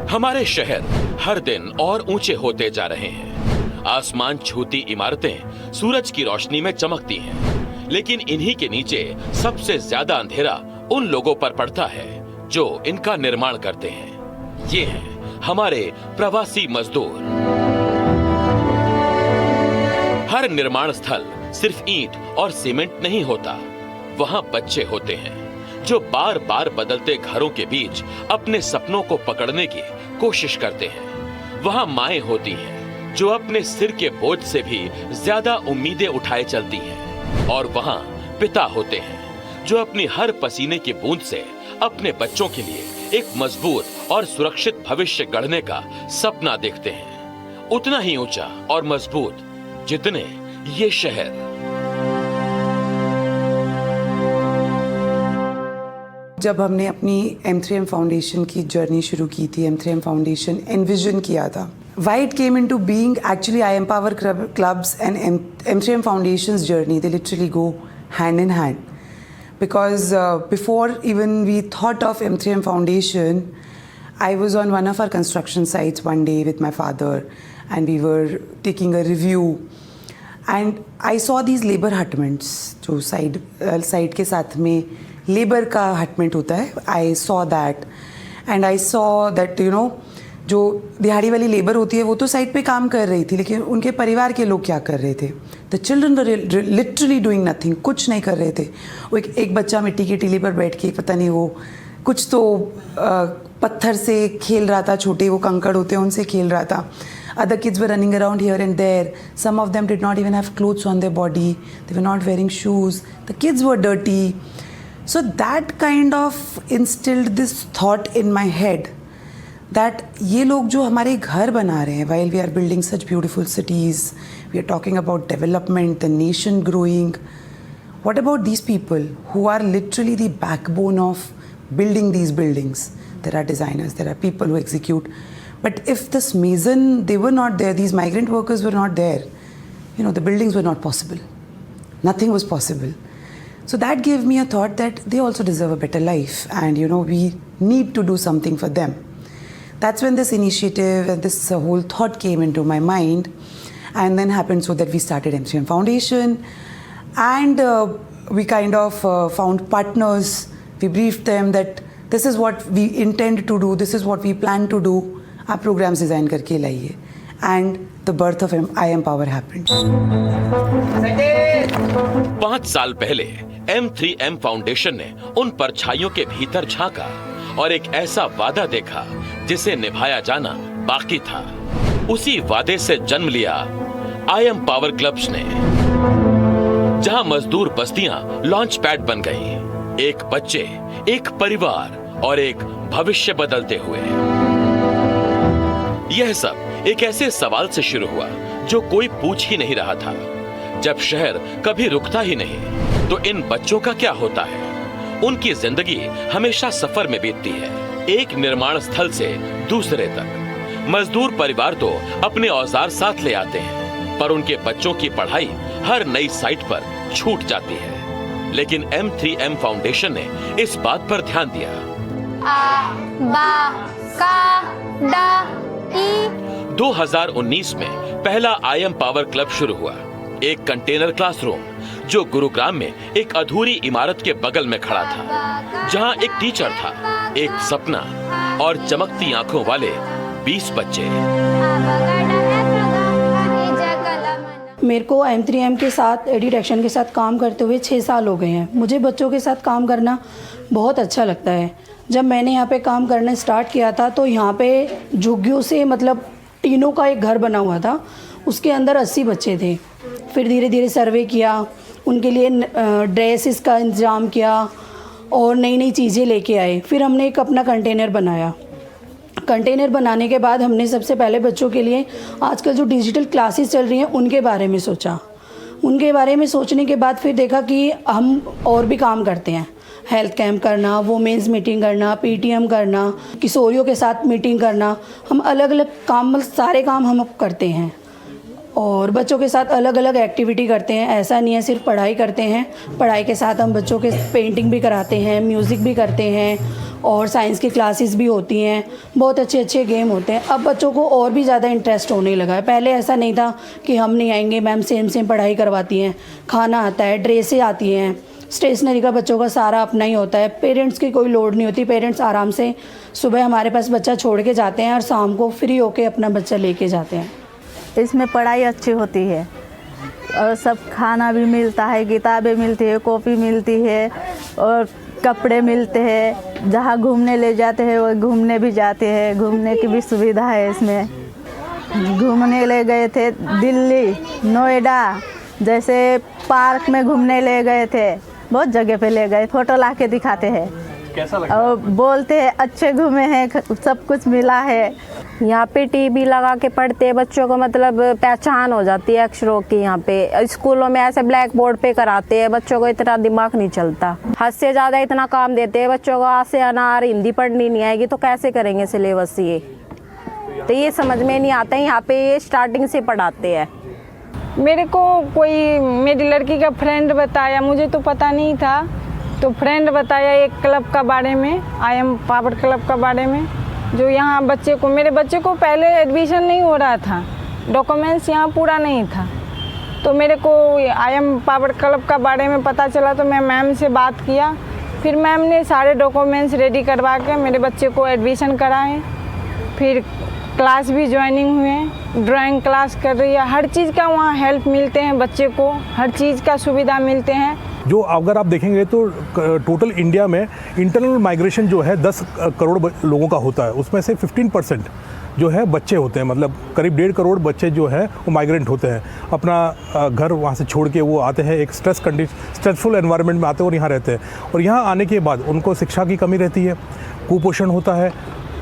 हमारे शहर हर दिन और ऊंचे होते जा रहे हैं। आसमान छूती इमारतें सूरज की रोशनी में चमकती हैं, लेकिन इन्हीं के नीचे सबसे ज्यादा अंधेरा उन लोगों पर पड़ता है जो इनका निर्माण करते हैं। ये हैं हमारे प्रवासी मजदूर। हर निर्माण स्थल सिर्फ ईंट और सीमेंट नहीं होता, वहां बच्चे होते हैं जो बार बार बदलते घरों के बीच अपने सपनों को पकड़ने की कोशिश करते हैं। वहां माएं होती हैं जो अपने सिर के बोझ से भी ज्यादा उम्मीदें उठाए चलती हैं, और वहां पिता होते हैं जो अपनी हर पसीने की बूंद से अपने बच्चों के लिए एक मजबूत और सुरक्षित भविष्य गढ़ने का सपना देखते हैं, उतना ही ऊंचा और मजबूत जितने ये शहर। जब हमने अपनी M3M फाउंडेशन की जर्नी शुरू की थी, M3M फाउंडेशन एनविजन किया था, why it came into being, actually I Empower clubs and M3M Foundation's journey, they literally go hand in hand. Because before even we thought of M3M Foundation, I was on one of our construction sites one day with my father and we were taking a review and I saw these labor hutments जो side के साथ में labour का हटमेंट होता है। I saw that and I saw that जो दिहाड़ी वाली लेबर होती है वो तो साइड पे काम कर रही थी, लेकिन उनके परिवार के लोग क्या कर रहे थे? The children were literally doing nothing, कुछ नहीं कर रहे थे। वो एक बच्चा मिट्टी की टीली पर बैठ के पता नहीं वो कुछ तो पत्थर से खेल रहा था, छोटे वो कंकड़ होते हैं उनसे खेल रहा था। Other kids were running around here and there. Some of them did not even have clothes on their body. They were not wearing shoes. The kids were dirty. So that kind of instilled this thought in my head that ये लोग जो हमारे घर बना रहे हैं, while we are building such beautiful cities, we are talking about development, the nation growing. What about these people who are literally the backbone of building these buildings? There are designers, there are people who execute. But if this mason, they were not there, these migrant workers were not there, the buildings were not possible. Nothing was possible. So that gave me a thought that they also deserve a better life and, we need to do something for them. That's when this initiative and this whole thought came into my mind, and then happened so that we started M3M Foundation and we kind of found partners. We briefed them that this is what we intend to do, this is what we plan to do. आप programmes design करके लाइए and the birth of I Empower happened. 5 साल पहले M3M foundation ने उन परछाइयों के भीतर झांका और एक ऐसा वादा देखा जिसे निभाया जाना बाकी था। उसी वादे से जन्म लिया I Empower क्लब्स ने, जहां मजदूर बस्तियां लॉन्च पैड बन गई, एक बच्चे, एक परिवार और एक भविष्य बदलते हुए। यह सब एक ऐसे सवाल से शुरू हुआ जो कोई पूछ ही नहीं रहा था। जब शहर कभी रुकता ही नहीं तो इन बच्चों का क्या होता है? उनकी जिंदगी हमेशा सफर में बीतती है, एक निर्माण स्थल से दूसरे तक। मजदूर परिवार तो अपने औजार साथ ले आते हैं, पर उनके बच्चों की पढ़ाई हर नई साइट पर छूट जाती है। लेकिन M3M फाउंडेशन ने इस बात पर ध्यान दिया। आ, बा, का, डा, 2019 में पहला I Empower क्लब शुरू हुआ, एक कंटेनर क्लासरूम जो गुरुग्राम में एक अधूरी इमारत के बगल में खड़ा था, जहां एक टीचर था, एक सपना और चमकती आंखों वाले 20 बच्चे। मेरे को M3M के साथ एडिटेक्शन के साथ काम करते हुए 6 साल हो गए हैं। मुझे बच्चों के साथ काम करना बहुत अच्छा लगता है। जब मैंने यहाँ पे काम करना स्टार्ट किया था तो यहाँ पे झुग्गियों से मतलब टीनों का एक घर बना हुआ था, उसके अंदर 80 बच्चे थे। फिर धीरे धीरे सर्वे किया, उनके लिए ड्रेसेस का इंतज़ाम किया और नई नई चीज़ें लेके आए। फिर हमने एक अपना कंटेनर बनाया। कंटेनर बनाने के बाद हमने सबसे पहले बच्चों के लिए आजकल जो डिजिटल क्लासेस चल रही हैं उनके बारे में सोचा। उनके बारे में सोचने के बाद फिर देखा कि हम और भी काम करते हैं, हेल्थ कैंप करना, वुमेन्स मीटिंग करना, PTM करना, किशोरियों के साथ मीटिंग करना, हम अलग अलग काम, सारे काम हम करते हैं। और बच्चों के साथ अलग अलग एक्टिविटी करते हैं। ऐसा नहीं है सिर्फ पढ़ाई करते हैं, पढ़ाई के साथ हम बच्चों के पेंटिंग भी कराते हैं, म्यूज़िक भी करते हैं और साइंस की क्लासेस भी होती हैं। बहुत अच्छे अच्छे गेम होते हैं। अब बच्चों को और भी ज़्यादा इंटरेस्ट होने लगा है। पहले ऐसा नहीं था कि हम नहीं आएंगे, मैम सेम पढ़ाई करवाती हैं, खाना आता है, ड्रेसें आती हैं, स्टेशनरी का बच्चों का सारा अपना ही होता है, पेरेंट्स की कोई लोड नहीं होती। पेरेंट्स आराम से सुबह हमारे पास बच्चा छोड़ के जाते हैं और शाम को फ्री होके अपना बच्चा लेके जाते हैं। इसमें पढ़ाई अच्छी होती है और सब खाना भी मिलता है, किताबें मिलती है, कॉपी मिलती है और कपड़े मिलते हैं। जहाँ घूमने ले जाते हैं वो घूमने भी जाते हैं, घूमने की भी सुविधा है इसमें। घूमने ले गए थे दिल्ली, नोएडा, जैसे पार्क में घूमने ले गए थे, बहुत जगह पे ले गए, फ़ोटो ला के दिखाते हैं। कैसा लगा? और बोलते हैं अच्छे घूमे हैं, सब कुछ मिला है। यहाँ पे टीवी लगा के पढ़ते हैं बच्चों को, मतलब पहचान हो जाती है अक्षरों की। यहाँ पे स्कूलों में ऐसे ब्लैक बोर्ड पे कराते हैं, बच्चों को इतना दिमाग नहीं चलता। हद से ज़्यादा इतना काम देते हैं बच्चों को, आ से अनार, हिंदी पढ़नी नहीं आएगी तो कैसे करेंगे सिलेबस ये, तो ये समझ में नहीं आता है। यहाँ पे ये स्टार्टिंग से पढ़ाते हैं। मेरे को कोई मेरी लड़की का फ्रेंड बताया, मुझे तो पता नहीं था, तो फ्रेंड बताया एक क्लब का बारे में, आई एम पावर क्लब का बारे में, जो यहाँ बच्चे को, मेरे बच्चे को पहले एडमिशन नहीं हो रहा था, डॉक्यूमेंट्स यहाँ पूरा नहीं था, तो मेरे को आई एम पावर क्लब का बारे में पता चला तो मैं मैम से बात किया। फिर मैम ने सारे डॉक्यूमेंट्स रेडी करवा के मेरे बच्चे को एडमिशन कराए। फिर क्लास भी ज्वाइनिंग हुए, ड्राइंग क्लास कर रही है, हर चीज़ का वहाँ हेल्प मिलते हैं बच्चे को, हर चीज़ का सुविधा मिलते हैं। जो अगर आप देखेंगे तो टोटल इंडिया में इंटरनल माइग्रेशन जो है 10 करोड़ लोगों का होता है, उसमें से 15% जो है बच्चे होते हैं। मतलब करीब 1.5 करोड़ बच्चे जो है वो माइग्रेंट होते हैं, अपना घर वहाँ से छोड़ के वो आते हैं, एक स्ट्रेसफुल एनवायरनमेंट में आते हैं और यहाँ रहते हैं। और यहाँ आने के बाद उनको शिक्षा की कमी रहती है, कुपोषण होता है,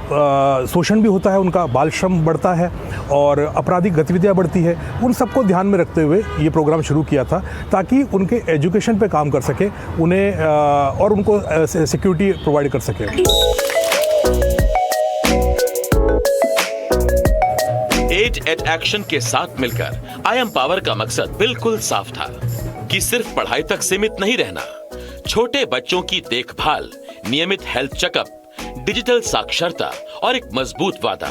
शोषण भी होता है, उनका बाल श्रम बढ़ता है और आपराधिक गतिविधियाँ बढ़ती है। उन सबको ध्यान में रखते हुए ये प्रोग्राम शुरू किया था ताकि उनके एजुकेशन पे काम कर सके, उन्हें और उनको सिक्योरिटी प्रोवाइड कर सके। एज एट एक्शन के साथ मिलकर आई एम पावर का मकसद बिल्कुल साफ था कि सिर्फ पढ़ाई तक सीमित नहीं रहना, छोटे बच्चों की देखभाल, नियमित हेल्थ चेकअप, डिजिटल साक्षरता और एक मजबूत वादा,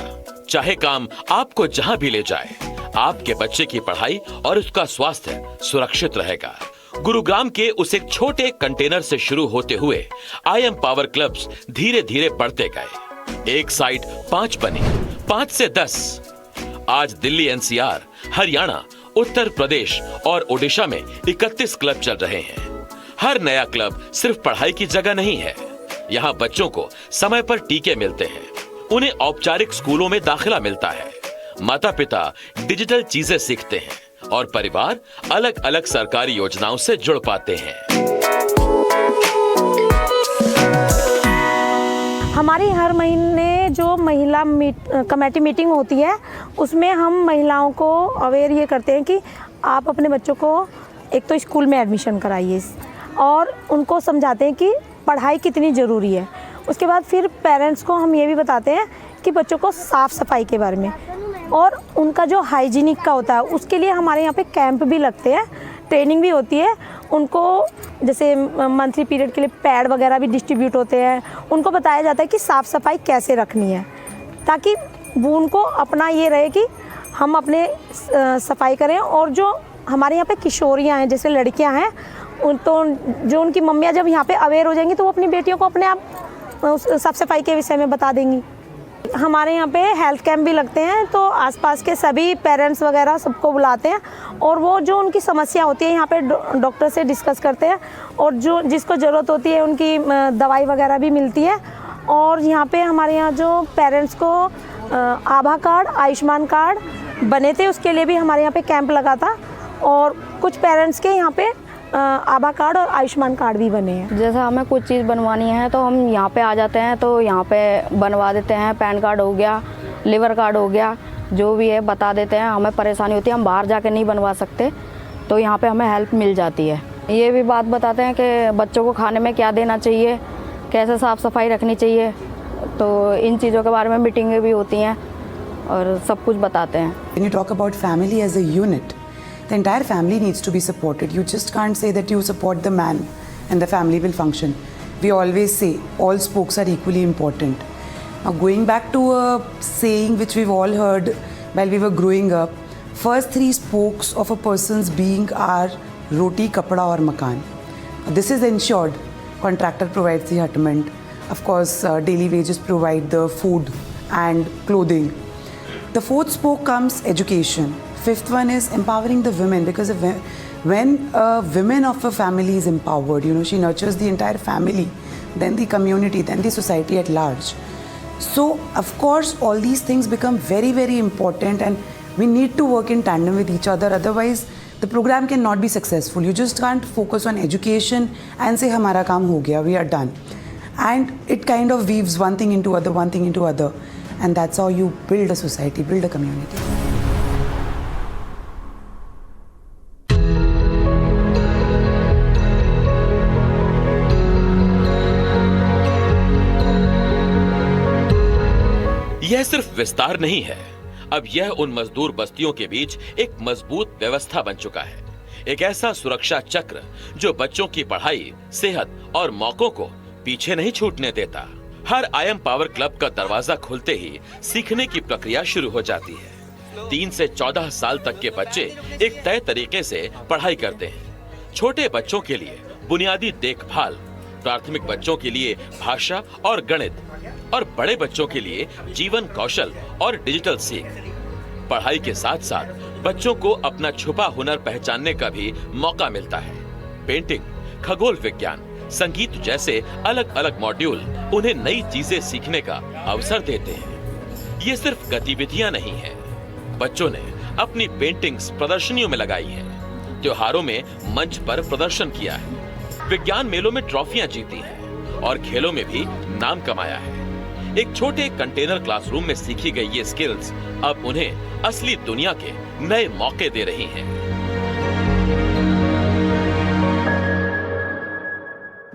चाहे काम आपको जहां भी ले जाए, आपके बच्चे की पढ़ाई और उसका स्वास्थ्य सुरक्षित रहेगा। गुरुग्राम के उस एक छोटे कंटेनर से शुरू होते हुए आई एम पावर क्लब्स धीरे धीरे बढ़ते गए। एक साइड 5 बनी, 5 से 10। आज दिल्ली, एनसीआर, हरियाणा, उत्तर प्रदेश और ओडिशा में 31 क्लब चल रहे हैं। हर नया क्लब सिर्फ पढ़ाई की जगह नहीं है, यहाँ बच्चों को समय पर टीके मिलते हैं, उन्हें औपचारिक स्कूलों में दाखिला मिलता है, माता पिता डिजिटल चीजें सीखते हैं और परिवार अलग अलग सरकारी योजनाओं से जुड़ पाते हैं। हमारी हर महीने जो महिला कमेटी मीटिंग होती है उसमें हम महिलाओं को अवेयर ये करते हैं कि आप अपने बच्चों को एक तो स्कूल में एडमिशन कराइए और उनको समझाते हैं कि पढ़ाई कितनी ज़रूरी है। उसके बाद फिर पेरेंट्स को हम ये भी बताते हैं कि बच्चों को साफ़ सफाई के बारे में और उनका जो हाइजीनिक का होता है उसके लिए हमारे यहाँ पे कैंप भी लगते हैं, ट्रेनिंग भी होती है उनको। जैसे मंथली पीरियड के लिए पैड वगैरह भी डिस्ट्रीब्यूट होते हैं, उनको बताया जाता है कि साफ़ सफाई कैसे रखनी है ताकि वो उनको अपना ये रहे कि हम अपने सफाई करें। और जो हमारे यहाँ पे किशोरियाँ हैं, जैसे लड़कियाँ हैं, तो जो उनकी मम्मियाँ जब यहाँ पे अवेयर हो जाएंगी तो वो अपनी बेटियों को अपने आप साफ सफाई के विषय में बता देंगी। हमारे यहाँ पे हेल्थ कैंप भी लगते हैं, तो आसपास के सभी पेरेंट्स वगैरह सबको बुलाते हैं और वो जो उनकी समस्या होती है यहाँ पे डॉक्टर से डिस्कस करते हैं और जो जिसको ज़रूरत होती है उनकी दवाई वगैरह भी मिलती है। और यहाँ पे हमारे यहाँ जो पेरेंट्स को आभा कार्ड, आयुष्मान कार्ड बने थे उसके लिए भी हमारे यहाँ पे कैंप लगा था और कुछ पेरेंट्स के यहाँ पे आभा कार्ड और आयुष्मान कार्ड भी बने हैं। जैसे हमें कुछ चीज़ बनवानी है तो हम यहाँ पे आ जाते हैं तो यहाँ पे बनवा देते हैं। पैन कार्ड हो गया, लिवर कार्ड हो गया, जो भी है बता देते हैं। हमें परेशानी होती है, हम बाहर जाके नहीं बनवा सकते, तो यहाँ पे हमें हेल्प मिल जाती है। ये भी बात बताते हैं कि बच्चों को खाने में क्या देना चाहिए, कैसे साफ़ सफाई रखनी चाहिए, तो इन चीज़ों के बारे में मीटिंगें भी होती हैं और सब कुछ बताते हैं। When you talk about family as a unit, the entire family needs to be supported. You just can't say that you support the man and the family will function. We always say all spokes are equally important. Now going back to a saying which we've all heard while we were growing up, first three spokes of a person's being are roti, kapda or makan. This is ensured. Contractor provides the hutment. Of course, daily wages provide the food and clothing. The fourth spoke comes education. Fifth one is empowering the women, because when a woman of a family is empowered, she nurtures the entire family, then the community, then the society at large. So, of course, all these things become very, very important, and we need to work in tandem with each other. Otherwise, the program cannot be successful. You just can't focus on education and say, "Hamara kaam ho gaya, we are done." And it kind of weaves one thing into other. And that's how you build a society, build a community. यह सिर्फ विस्तार नहीं है, अब यह उन मजदूर बस्तियों के बीच एक मजबूत व्यवस्था बन चुका है। एक ऐसा सुरक्षा चक्र जो बच्चों की पढ़ाई, सेहत और मौकों को पीछे नहीं छूटने देता। हर आई एम पावर क्लब का दरवाजा खुलते ही सीखने की प्रक्रिया शुरू हो जाती है। 3 से 14 साल तक के बच्चे एक तय तरीके से पढ़ाई करते हैं। छोटे बच्चों के लिए बुनियादी देखभाल, प्राथमिक बच्चों के लिए भाषा और गणित, और बड़े बच्चों के लिए जीवन कौशल और डिजिटल सीख। पढ़ाई के साथ साथ बच्चों को अपना छुपा हुनर पहचानने का भी मौका मिलता है। पेंटिंग, खगोल विज्ञान, संगीत जैसे अलग अलग मॉड्यूल उन्हें नई चीजें सीखने का अवसर देते हैं। ये सिर्फ गतिविधियां नहीं है, बच्चों ने अपनी पेंटिंग्स प्रदर्शनियों में लगाई हैं, त्योहारों में मंच पर प्रदर्शन किया है, विज्ञान मेलों में ट्रॉफियां जीती हैं और खेलों में भी नाम कमाया है। एक छोटे कंटेनर क्लासरूम में सीखी गई ये स्किल्स अब उन्हें असली दुनिया के नए मौके दे रही हैं।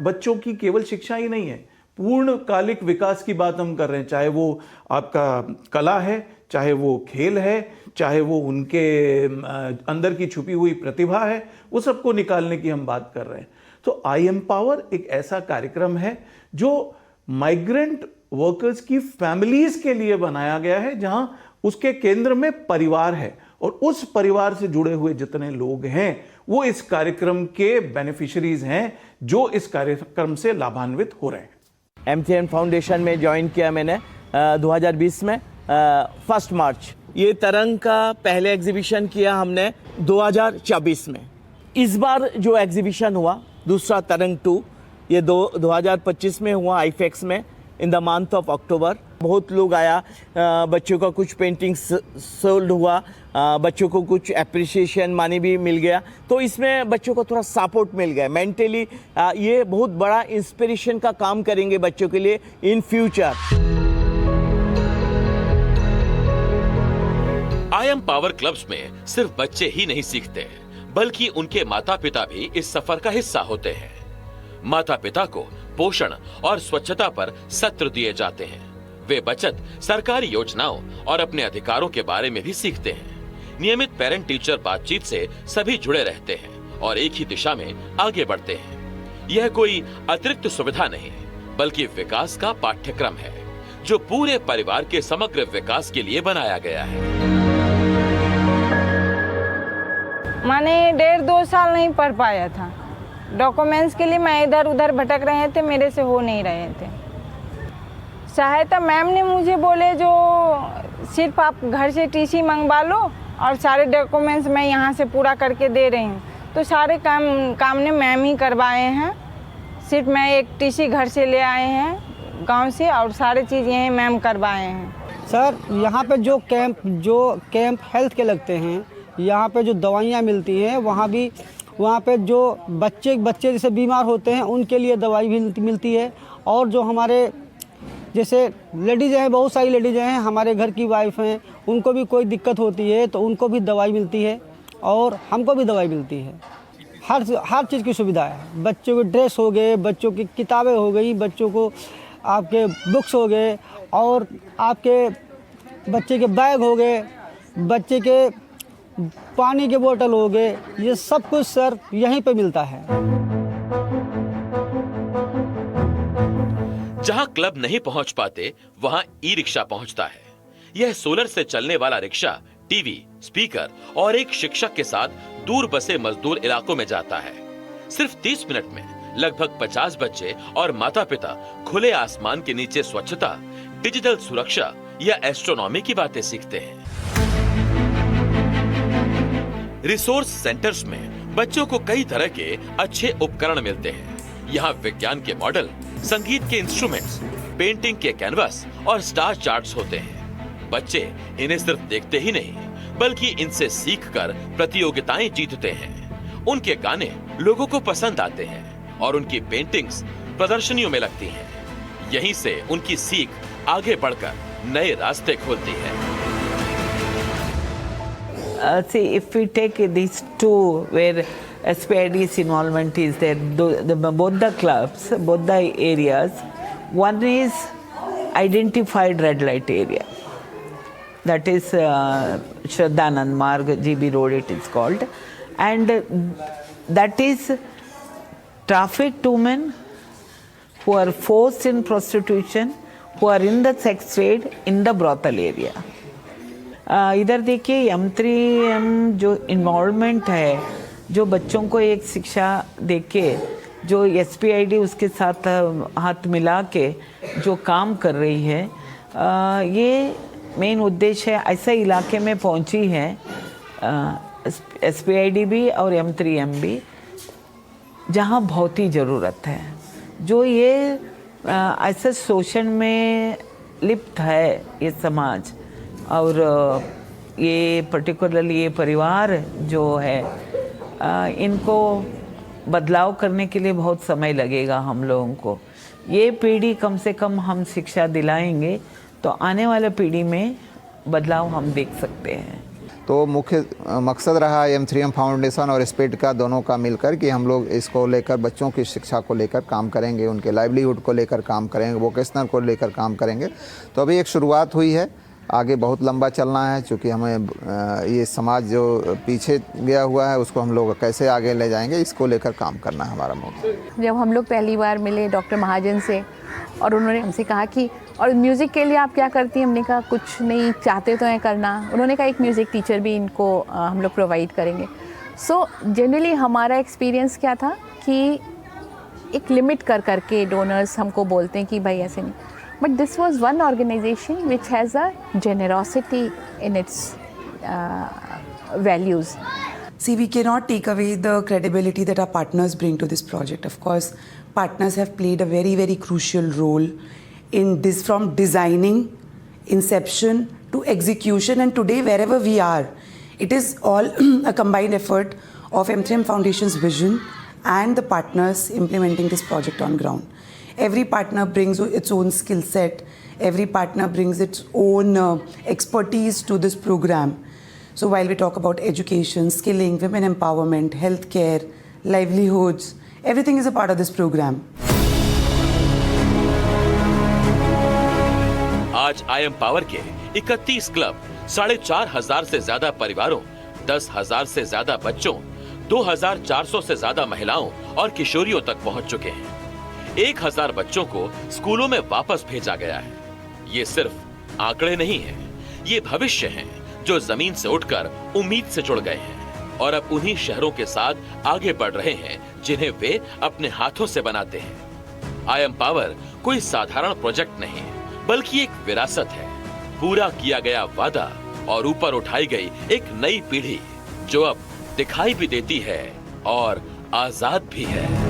बच्चों की केवल शिक्षा ही नहीं है, पूर्णकालिक विकास की बात हम कर रहे हैं। चाहे वो आपका कला है, चाहे वो खेल है, चाहे वो उनके अंदर की छुपी हुई प्रतिभा है, वो सबको निकालने की हम बात कर रहे हैं। तो आई एम पावर एक ऐसा कार्यक्रम है जो माइग्रेंट वर्कर्स की फैमिलीज के लिए बनाया गया है, जहां उसके केंद्र में परिवार है और उस परिवार से जुड़े हुए जितने लोग हैं वो इस कार्यक्रम के बेनिफिशियरीज हैं, जो इस कार्यक्रम से लाभान्वित हो रहे हैं। M3M फाउंडेशन में ज्वाइन किया मैंने 2020 में 1 मार्च। ये तरंग का पहले एग्जीबिशन किया हमने 2024 में। इस बार जो एग्जीबिशन हुआ दूसरा तरंग 2, ये 2025 में हुआ आईफेक्स में in the month of October. बहुत लोग आया, बच्चों का कुछ पेंटिंग्स सोल्ड हुआ, बच्चों को कुछ एप्रिसिएशन मनी भी मिल गया, तो इसमें बच्चों को थोड़ा सपोर्ट मिल गया। मेंटली ये बहुत बड़ा इंस्पिरेशन का काम करेंगे बच्चों के लिए in future. I am power clubs में सिर्फ बच्चे ही नहीं सीखते, बल्कि उनके माता पिता भी इस सफर का हिस्सा होते हैं। माता पिता को पोषण और स्वच्छता पर सत्र दिए जाते हैं। वे बचत, सरकारी योजनाओं और अपने अधिकारों के बारे में भी सीखते हैं। नियमित पेरेंट टीचर बातचीत से सभी जुड़े रहते हैं और एक ही दिशा में आगे बढ़ते हैं। यह कोई अतिरिक्त सुविधा नहीं, बल्कि विकास का पाठ्यक्रम है जो पूरे परिवार के समग्र विकास के लिए बनाया गया है। मैंने 1.5-2 साल नहीं पढ़ पाया था। डॉक्यूमेंट्स के लिए मैं इधर उधर भटक रहे थे, मेरे से हो नहीं रहे थे। सहायता मैम ने मुझे बोले जो सिर्फ आप घर से टीसी मंगवा लो और सारे डॉक्यूमेंट्स मैं यहाँ से पूरा करके दे रही हूँ। तो सारे काम ने मैम ही करवाए हैं। सिर्फ मैं एक टीसी घर से ले आए हैं गांव से, और सारी चीज़ यहीं मैम करवाए हैं। सर यहाँ पे जो कैंप हेल्थ के लगते हैं, यहाँ पे जो दवाइयाँ मिलती हैं, वहाँ पे जो बच्चे जैसे बीमार होते हैं उनके लिए दवाई भी मिलती है। और जो हमारे जैसे लेडीज़ हैं, बहुत सारी लेडीज़ हैं, हमारे घर की वाइफ हैं, उनको भी कोई दिक्कत होती है तो उनको भी दवाई मिलती है और हमको भी दवाई मिलती है। हर चीज़ की सुविधा है। बच्चों के ड्रेस हो गए, बच्चों की किताबें हो गई, बच्चों को आपके बुक्स हो गए, और आपके बच्चे के बैग हो गए, बच्चे के पानी के बोतल हो गए, ये सब कुछ सर यहीं पे मिलता है। जहां क्लब नहीं पहुंच पाते वहां ई रिक्शा पहुंचता है। यह सोलर से चलने वाला रिक्शा टीवी, स्पीकर और एक शिक्षक के साथ दूर बसे मजदूर इलाकों में जाता है। सिर्फ 30 मिनट में लगभग 50 बच्चे और माता पिता खुले आसमान के नीचे स्वच्छता, डिजिटल सुरक्षा या एस्ट्रोनॉमी की बातें सीखते हैं। रिसोर्स सेंटर्स में बच्चों को कई तरह के अच्छे उपकरण मिलते हैं। यहाँ विज्ञान के मॉडल, संगीत के इंस्ट्रूमेंट्स, पेंटिंग के कैनवास और स्टार चार्ट्स होते हैं। बच्चे इन्हें सिर्फ देखते ही नहीं बल्कि इनसे सीखकर प्रतियोगिताएं जीतते हैं। उनके गाने लोगों को पसंद आते हैं और उनकी पेंटिंग्स प्रदर्शनियों में लगती हैं। यहीं से उनकी सीख आगे बढ़कर नए रास्ते खोलती है। See, if we take these two where SPID's involvement is there, both the clubs, both the areas, one is identified red light area. That is Shraddhanand Marg, GB Road it is called. And that is trafficked women who are forced in prostitution, who are in the sex trade in the brothel area. इधर देखिए M3M जो involvement है, जो बच्चों को एक शिक्षा देके जो SPID उसके साथ हाथ मिला के जो काम कर रही है, ये मेन उद्देश्य है। ऐसा इलाके में पहुंची है SPID भी और M3M भी जहां बहुत ही ज़रूरत है। जो ये ऐसा शोषण में लिप्त है ये समाज, और ये पर्टिकुलरली ये परिवार जो है, इनको बदलाव करने के लिए बहुत समय लगेगा हम लोगों को। ये पीढ़ी कम से कम हम शिक्षा दिलाएंगे तो आने वाले पीढ़ी में बदलाव हम देख सकते हैं। तो मुख्य मकसद रहा M3M फाउंडेशन और SPID का दोनों का मिलकर कि हम लोग इसको लेकर बच्चों की शिक्षा को लेकर काम करेंगे, उनके लाइवलीहुड को लेकर काम करेंगे, वोकेशनल को लेकर काम करेंगे। तो अभी एक शुरुआत हुई है, आगे बहुत लंबा चलना है, क्योंकि हमें ये समाज जो पीछे गया हुआ है उसको हम लोग कैसे आगे ले जाएंगे, इसको लेकर काम करना है हमारा मोटिव। जब हम लोग पहली बार मिले डॉक्टर महाजन से और उन्होंने हमसे कहा कि और म्यूज़िक के लिए आप क्या करती हैं, हमने कहा कुछ नहीं, चाहते तो हैं करना। उन्होंने कहा एक म्यूज़िक टीचर भी इनको हम लोग प्रोवाइड करेंगे। सो जनरली हमारा एक्सपीरियंस क्या था कि एक लिमिट कर के डोनर्स हमको बोलते हैं कि भाई ऐसे नहीं, but this was one organization which has a generosity in its values. See, we cannot take away the credibility that our partners bring to this project. Of course, partners have played a very, very crucial role in this, from designing, inception to execution, and today wherever we are, it is all a combined effort of M3M Foundation's vision and the partners implementing this project on ground. Every partner brings its own skill set. Every partner brings its own expertise to this program. So while we talk about education, skilling, women empowerment, healthcare, livelihoods, everything is a part of this program. आज IM Power के 31 club, 4,500 से ज्यादा परिवारों, 10,000 से ज्यादा बच्चों, 2,400 से ज्यादा महिलाओं और किशोरियों तक पहुंच चुके हैं। 1,000 बच्चों को स्कूलों में वापस भेजा गया है। ये सिर्फ आंकड़े नहीं हैं, ये भविष्य हैं जो जमीन से उठकर उम्मीद से जुड़ गए हैं और अब उन्हीं शहरों के साथ आगे बढ़ रहे हैं जिन्हें वे अपने हाथों से बनाते हैं। IM पावर कोई साधारण प्रोजेक्ट नहीं बल्कि एक विरासत है, पूरा किया गया वादा और ऊपर उठाई गई एक नई पीढ़ी जो अब दिखाई भी देती है और आजाद भी है।